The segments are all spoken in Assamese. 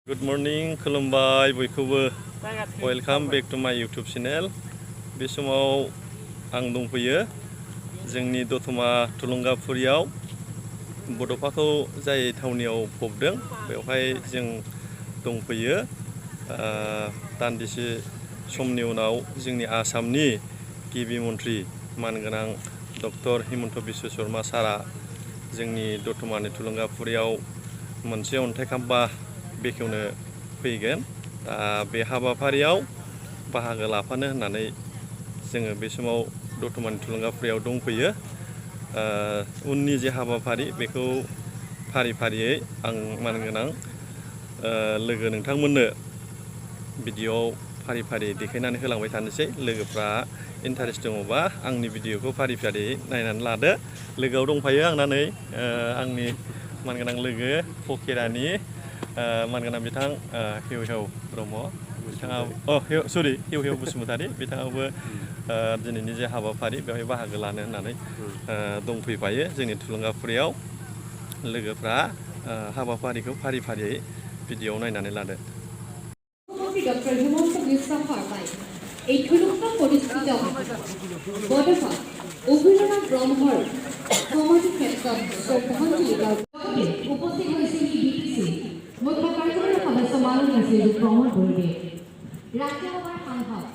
Good morning, खुलुमबाय बयखौबो welcome back to my YouTube channel. बे समाव आं दंफैयो जोंनि दतमा तुलुंगापुरियाव बड'फाखौ जाय थावनियाव फबदों बेवहाय जों दंफैयो। दान्दिसे समनि उनाव जोंनि आसामनि गिबि मन्त्रि मानगोनां डक्टर हिमन्त बिश्व शर्मा सारा जोंनि दतमानि तुलुंगापुरियाव मोनसे अन्थाइ खाम्फा बेखेवनो फैगोन। दा बे हाबाफारियाव बाहागो लाफानो होननानै जोङो बे समाव दतमानि तुलुंगापुरियाव दंफैयो। उननि जे हाबाफारि बेखौ फारि फारियै आं मानगोनां लोगो नोंथांमोननो भिडिअ'आव फारि फारि देखायनानै होलांबाय थानोसै। लोगोफ्रा इन्टारेस्ट दङबा आंनि भिडिअ'खौ फारि फारि नायनानै लादो। लोगोआव दंफायो आंना नै आंनि मानगोनां लोगो फकेरानि मानगोनां बिथां हेव हेव ब्रह्म बिथाङा हेव हेव बसुमतारी बिथाङाबो दिनैनि जे हाबाफारि बेवहाय बाहागो लानो होननानै दंफैफायो जोंनि तुलुंगापुरियाव। लोगोफ्रा हाबाफारिखौ फारि फारियै भिडिअ'आव नायनानै लादो। ডক্টর হিমন্ত বিশ্ব শর্মাই এই ঠুলুঙ্গা পরিস্থিত বড়ফা অভিননা ব্রহ্মর সমাধি ক্ষেত্ৰত শ্ৰদ্ধাঞ্জলি উপস্থিত হৈছিল বিটিসি মুখ্য কাৰ্যবাহী সদস্য মাননীয় শ্ৰীযুত প্ৰমোদ বৰদে, ৰাজ্যসভাৰ সাংসদ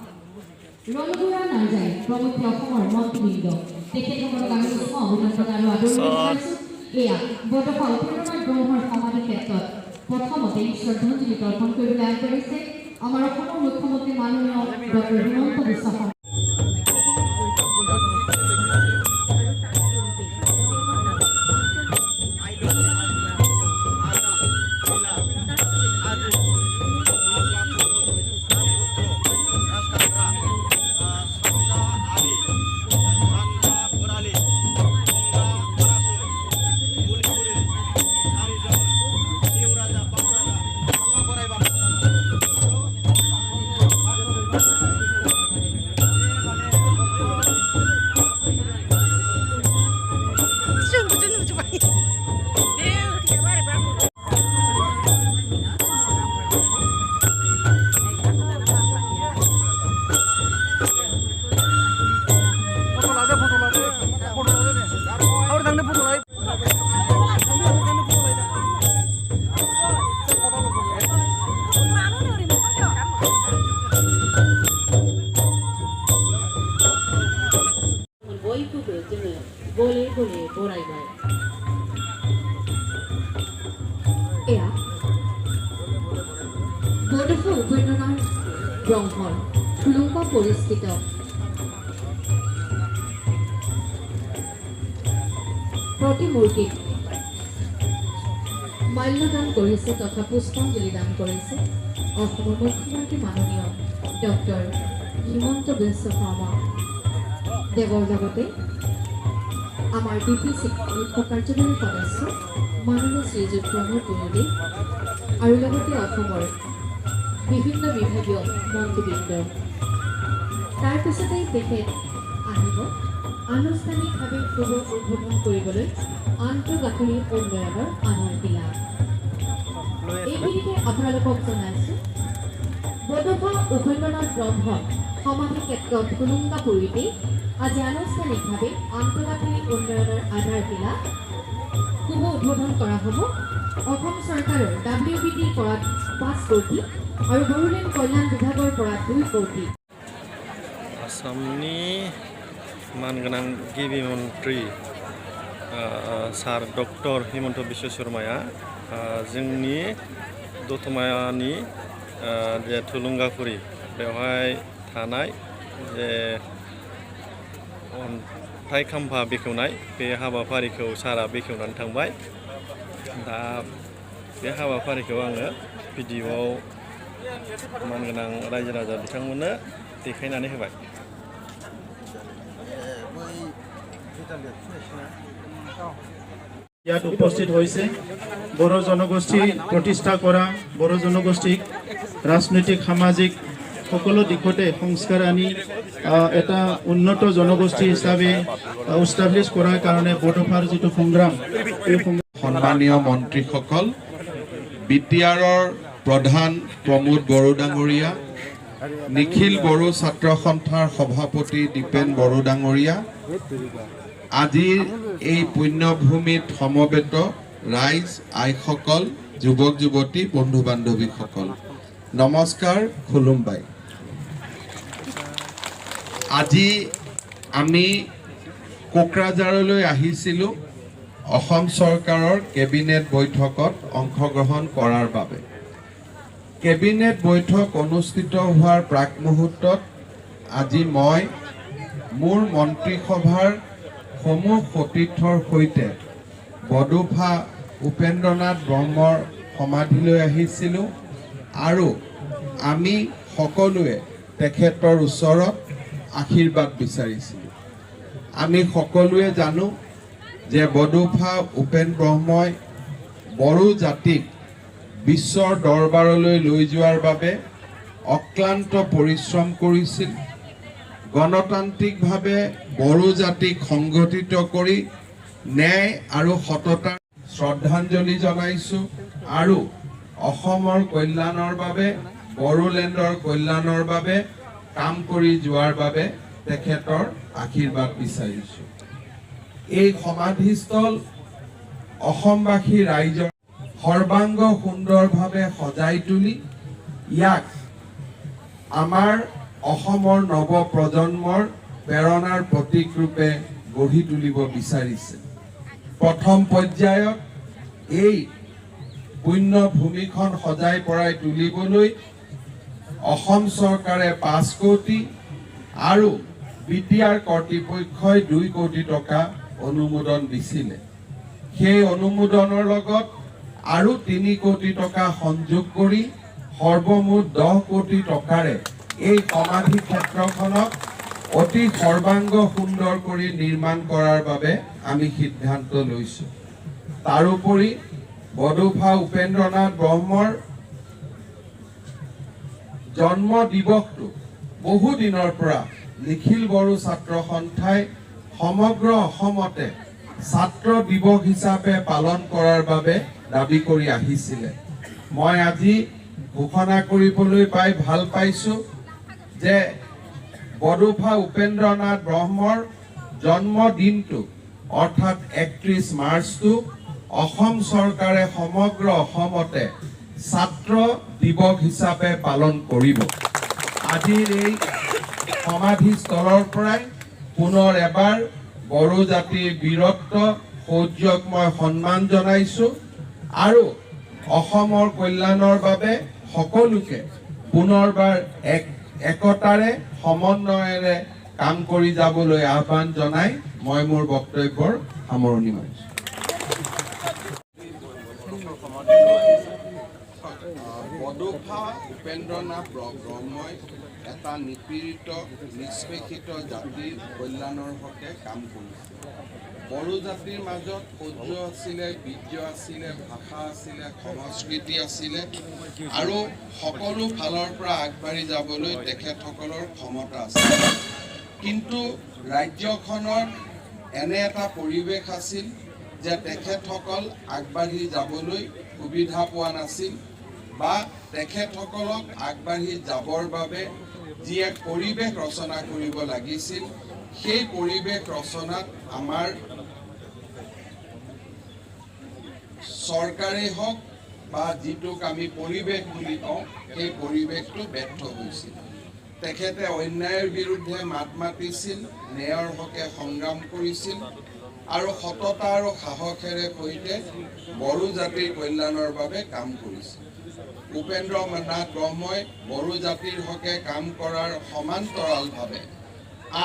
ৰণধুৰা নাৰ্জাই প্ৰমুখ্য অসমৰ মন্ত্ৰীবৃন্দ, তেখেতসকলক আমি উষ্ম অভিনন্দন আৰু আদৰণি জনাইছো। এয়া বড়ফা অভিননা ব্ৰহ্মৰ সমাধি ক্ষেত্ৰত প্ৰথমতে শ্ৰদ্ধাঞ্জলি তৰ্পণ কৰিবলৈ আগবাঢ়িছে আমাৰ অসমৰ মুখ্যমন্ত্ৰী মাননীয় ডক্টৰ হিমন্ত বিশ্ব শৰ্মা। এয়া বড়ফা উপন্যাসৰ ব্ৰহ্মৰ ঠুলুংগা পৰিস্থিত প্ৰতিমূৰ্তিত মাল্যদান কৰিছে তথা পুষ্পাঞ্জলি দান কৰিছে অসমৰ মুখ্যমন্ত্ৰী মাননীয় ডক্টৰ হিমন্ত বিশ্ব শৰ্মা দেৱৰ লগতে আমাৰ বিটিসি মুখ্য কাৰ্যবাহী সদস্য মাননীয় শ্ৰীযুত প্ৰমোদ বৰদে আৰু লগতে অসমৰ বিভিন্ন বিভাগীয় মন্ত্ৰীবৃন্দ। তাৰপিছতে তেখেত আহিব আনুষ্ঠানিকভাৱে শুভ উদ্বোধন কৰিবলৈ আন্তঃগাঁথনি উন্নয়নৰ আধাৰশিলা। এইখিনিতে আপোনালোকক জনাইছোঁ বড়ফা উপন্যাসৰ ব্ৰহ্ম সমাধি ক্ষেত্ৰত তুলুংগাপুৰীতেই আজি আনুষ্ঠানিকভাৱে আন্তঃগাঁথনি উন্নয়নৰ আধাৰশিলা শুভ উদ্বোধন কৰা হ'ব। অসম চৰকাৰৰ WBD পৰা 5 কোটি আৰু বড়োলেণ্ড কল্যাণ বিভাগৰ পৰা 2 কোটি। आसामनि मानगोनां गिबि मन्त्रि सार डक्टर हिमन्त बिश्व शर्माया जोंनि दतमानि जे तुलुंगापुरि बेवहाय थानाय जे अन्थाइ खाम्फा बेखेवनाय बे हाबाफारिखौ सारा बेखेवनानै थांबाय। दा बे हाबाफारिखौ आङो भिडिअ'आव मानगोनां रायजो राजा बिथांमोननो देखायनानै होबाय। ইয়াত উপস্থিত হৈছে বড়ো জনগোষ্ঠী প্ৰতিষ্ঠা কৰা, বড়ো জনগোষ্ঠীক ৰাজনৈতিক সামাজিক সকলো দিশতে সংস্কাৰ আনি এটা উন্নত জনগোষ্ঠী হিচাপে এষ্টাব্লিছ কৰাৰ কাৰণে বড়োফাৰ যিটো সংগ্ৰাম এই সম্মানীয় মন্ত্ৰীসকল, বিটিআৰৰ প্ৰধান প্ৰমোদ বড়ো ডাঙৰীয়া, নিখিল বড়ো ছাত্ৰ সন্থাৰ সভাপতি দীপেন বড়ো ডাঙৰীয়া, আজিৰ এই পুণ্যভূমিত সমবেত ৰাইজ, আইসকল, যুৱক যুৱতী, বন্ধু বান্ধৱীসকল, নমস্কাৰ, খুলুমবাই। আজি আমি কোকৰাঝাৰলৈ আহিছিলোঁ অসম চৰকাৰৰ কেবিনেট বৈঠকত অংশগ্ৰহণ কৰাৰ বাবে। কেবিনেট বৈঠক অনুষ্ঠিত হোৱাৰ প্ৰাক মুহূৰ্তত আজি মই মোৰ মন্ত্ৰীসভাৰ সমূহ সতীৰ্থৰ সৈতে বডোফা উপেন্দ্ৰনাথ ব্ৰহ্মৰ সমাধিলৈ আহিছিলোঁ আৰু আমি সকলোৱে তেখেতৰ ওচৰত আশীৰ্বাদ বিচাৰিছিলোঁ। আমি সকলোৱে জানো যে বডোফা উপেন ব্ৰহ্মই বড়ো জাতিক বিশ্বৰ দৰবাৰলৈ লৈ যোৱাৰ বাবে অক্লান্ত পৰিশ্ৰম কৰিছিল। গণতান্ত্ৰিকভাৱে বড়ো জাতিক সংগঠিত কৰি ন্যায় আৰু সততাৰ শ্ৰদ্ধাঞ্জলি জনাইছোঁ আৰু অসমৰ কল্যাণৰ বাবে, বড়োলেণ্ডৰ কল্যাণৰ বাবে কাম কৰি যোৱাৰ বাবে তেখেতৰ আশীৰ্বাদ বিচাৰিছোঁ। এই সমাধিস্থল অসমবাসী ৰাইজৰ সৰ্বাংগ সুন্দৰভাৱে সজাই তুলি ইয়াক আমাৰ অসমৰ নৱ প্ৰজন্মৰ প্ৰেৰণাৰ প্ৰতীক ৰূপে গঢ়ি তুলিব বিচাৰিছে। প্ৰথম পৰ্যায়ত এই পুণ্য ভূমিখন সজাই পৰাই তুলিবলৈ অসম চৰকাৰে 5 কোটি আৰু বিটিআৰ কৰ্তৃপক্ষই 2 কোটি টকা অনুমোদন দিছিলে। সেই অনুমোদনৰ লগত আৰু 3 কোটি টকা সংযোগ কৰি সৰ্বমুঠ 10 কোটি টকাৰে এই সমাধি ক্ষেত্ৰখনক অতি সৰ্বাংগ সুন্দৰ কৰি নিৰ্মাণ কৰাৰ বাবে আমি সিদ্ধান্ত লৈছোঁ। তাৰোপৰি বডোফা উপেন্দ্ৰনাথ ব্ৰহ্মৰ জন্ম দিৱসটো বহু দিনৰ পৰা নিখিল বড়ো ছাত্ৰ সন্থাই সমগ্ৰ অসমতে ছাত্ৰ দিৱস হিচাপে পালন কৰাৰ বাবে দাবী কৰি আহিছিলে। মই আজি ঘোষণা কৰিবলৈ পাই ভাল পাইছোঁ যে বডোফা উপেন্দ্ৰনাথ ব্ৰহ্মৰ জন্মদিনটো অৰ্থাৎ 31 মাৰ্চটো অসম চৰকাৰে সমগ্ৰ অসমতে ছাত্ৰ দিৱস হিচাপে পালন কৰিব। আজিৰ এই সমাধিস্থলৰ পৰাই পুনৰ এবাৰ বড়ো জাতিৰ বীৰত্ব শৌৰ্যক মই সন্মান জনাইছোঁ আৰু অসমৰ কল্যাণৰ বাবে সকলোকে পুনৰবাৰ একতাৰে সমন্বয়েৰে কাম কৰি যাবলৈ আহ্বান জনাই মই মোৰ বক্তব্যৰ সামৰণি মাৰিছোঁ। বডোফা উপেন্দ্ৰনাথ ব্ৰহ্মই এটা নিপীড়িত নিষ্পেষিত জাতিৰ কল্যাণৰ হকে কাম কৰিছে। বড়ো জাতিৰ মাজত সৌৰ্য আছিলে, বীৰ্য আছিলে, ভাষা আছিলে, সংস্কৃতি আছিলে আৰু সকলো ফালৰ পৰা আগবাঢ়ি যাবলৈ তেখেতসকলৰ ক্ষমতা আছিল। কিন্তু ৰাজ্যখনৰ এনে এটা পৰিৱেশ আছিল যে তেখেতসকল আগবাঢ়ি যাবলৈ সুবিধা পোৱা নাছিল বা তেখেতসকলক আগবাঢ়ি যাবৰ বাবে যি এক পৰিৱেশ ৰচনা কৰিব লাগিছিল, সেই পৰিৱেশ ৰচনাত আমাৰ চৰকাৰেই হওক বা যিটোক আমি পৰিৱেশ বুলি কওঁ, সেই পৰিৱেশটো ব্যৰ্থ হৈছিল। তেখেতে অন্যায়ৰ বিৰুদ্ধে মাত মাতিছিল, ন্যায়ৰ হকে সংগ্ৰাম কৰিছিল আৰু সততা আৰু সাহসেৰে সৈতে বড়ো জাতিৰ কল্যাণৰ বাবে কাম কৰিছিল। উপেন্দ্ৰনাথ ব্ৰহ্মই বড়ো জাতিৰ হকে কাম কৰাৰ সমান্তৰালভাৱে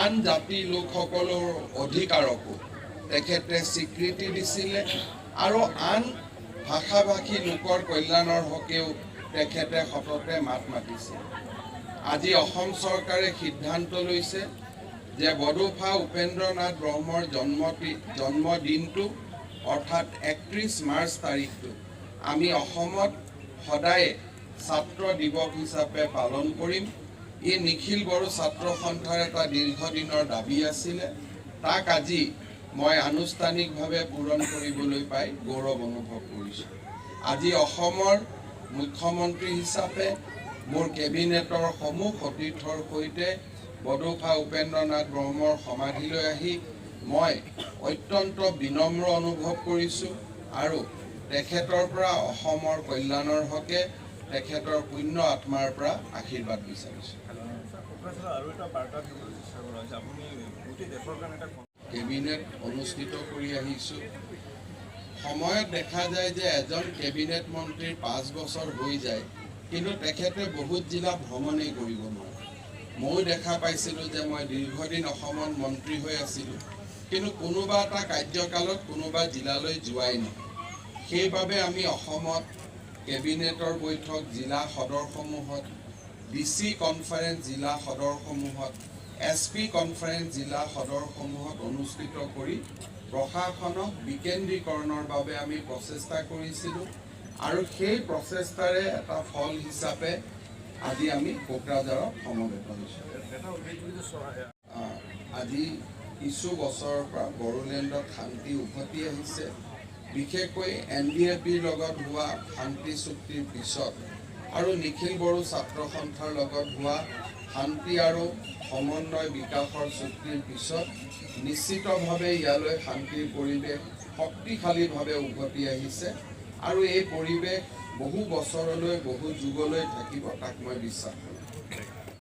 আন জাতিৰ লোকসকলৰ অধিকাৰকো তেখেতে স্বীকৃতি দিছিলে আৰু আন ভাষা ভাষী লোকৰ কল্যাণৰ হকেও তেখেতে সততে মাত মাতিছিল। আজি অসম চৰকাৰে সিদ্ধান্ত লৈছে যে বডোফা উপেন্দ্ৰনাথ ব্ৰহ্মৰ জন্মদিনটো অৰ্থাৎ 31 মাৰ্চ তাৰিখটো আমি অসমত সদায় ছাত্ৰ দিৱস হিচাপে পালন কৰিম। ই নিখিল বড়ো ছাত্ৰ সন্থাৰ এটা দীৰ্ঘদিনৰ দাবী আছিলে, তাক আজি মই আনুষ্ঠানিকভাৱে পূৰণ কৰিবলৈ পাই গৌৰৱ অনুভৱ কৰিছোঁ। আজি অসমৰ মুখ্যমন্ত্ৰী হিচাপে মোৰ কেবিনেটৰ সমূহ সতীৰ্থৰ সৈতে বডোফা উপেন্দ্ৰনাথ ব্ৰহ্মৰ সমাধিলৈ আহি মই অত্যন্ত বিনম্ৰ অনুভৱ কৰিছোঁ আৰু তেখেতৰ পৰা অসমৰ কল্যাণৰ হকে তেখেতৰ পুণ্য আত্মাৰ পৰা আশীৰ্বাদ বিচাৰিছোঁ। কেবিনেট অনুষ্ঠিত কৰি আহিছোঁ। সময়ত দেখা যায় যে এজন কেবিনেট মন্ত্ৰীৰ 5 বছৰ হৈ যায়, কিন্তু তেখেতে বহুত জিলা ভ্ৰমণেই কৰিব নোৱাৰে। ময়ো দেখা পাইছিলোঁ যে মই দীৰ্ঘদিন অসমত মন্ত্ৰী হৈ আছিলোঁ, কিন্তু কোনোবা এটা কাৰ্যকালত কোনোবা জিলালৈ যোৱাই নহয়। সেইবাবে আমি অসমত কেবিনেটৰ বৈঠক জিলা সদৰসমূহত, DC কনফাৰেন্স জিলা সদৰসমূহত, SP কনফাৰেন্স জিলা সদৰসমূহত অনুষ্ঠিত কৰি প্ৰশাসনক বিকেন্দ্ৰীকৰণৰ বাবে আমি প্ৰচেষ্টা কৰিছিলোঁ আৰু সেই প্ৰচেষ্টাৰে এটা ফল হিচাপে আজি আমি কোকৰাঝাৰত সমবেত হৈছোঁ। আজি কিছু বছৰৰ পৰা বড়োলেণ্ডত শান্তি উভতি আহিছে। বিশেষকৈ NDFBৰ লগত হোৱা শান্তি চুক্তিৰ পিছত আৰু নিখিল বড়ো ছাত্ৰ সন্থাৰ লগত হোৱা শান্তি আৰু সমন্বয় বিকাশৰ চুক্তিৰ পিছত নিশ্চিতভাৱে ইয়ালৈ শান্তিৰ পৰিৱেশ শক্তিশালীভাৱে উভতি আহিছে আৰু এই পৰিৱেশ বহু বছৰলৈ বহু যুগলৈ থাকিব, তাক মই বিশ্বাস কৰোঁ।